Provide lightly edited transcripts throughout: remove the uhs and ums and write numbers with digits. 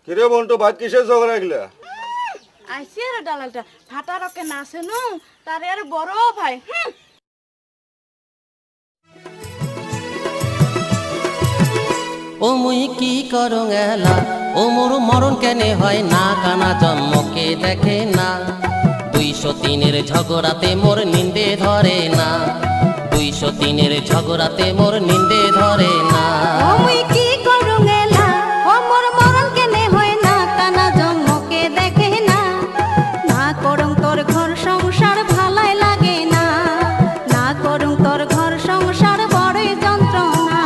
কিরে বন্টু ভাত কিসের ঝগড়া গিলা? আইসি আর দালালটা ফাটা রকে নাচে নু তারে আর বড় ভাই ও মুই কি করং এলা ও মোর মরণ কেনে হয় না কানা জন্মকে দেখে না 203-এর ঝগড়াতে মোর নিন্দে ধরে না 203-এর ঝগড়াতে মোর নিন্দে ধরে না মুই কি করুং এলা ও মোর মরণ কেনে হয় না কানা জন্মকে দেখে না না করুং তোর ঘর সংসার ভালাই লাগে না না করুং তোর ঘর সংসার বড়ই যন্ত্রণা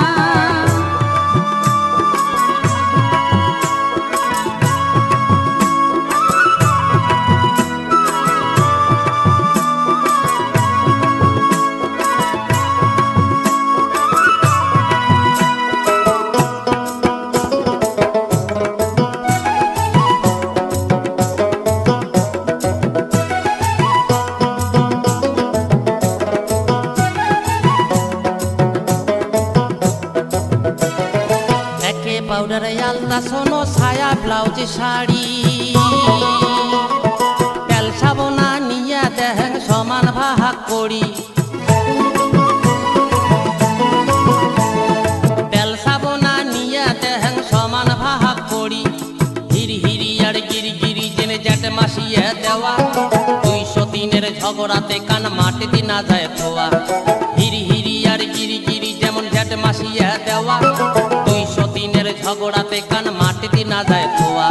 পাউডার আলতা সোনো ছায়া ব্লাউজ শাড়ি তেল সাবনা নিয়া দেহেন সমান ভাগ করি তেল সাবনা নিয়া দেহেন সমান ভাগ করি হিরি হিরি আর গিরি গিরি জেনে জ্যাট মাসিয়া দেওয়া 203-এর ঝগড়াতে কান মাটিতে না যায় ধোয়া হিরি হিরি আর গিরি গিরি যেমন জ্যাট মাসিয়া দেওয়া 203-এর ঝগড়াতে কান মাটিতে না যায় ধোয়া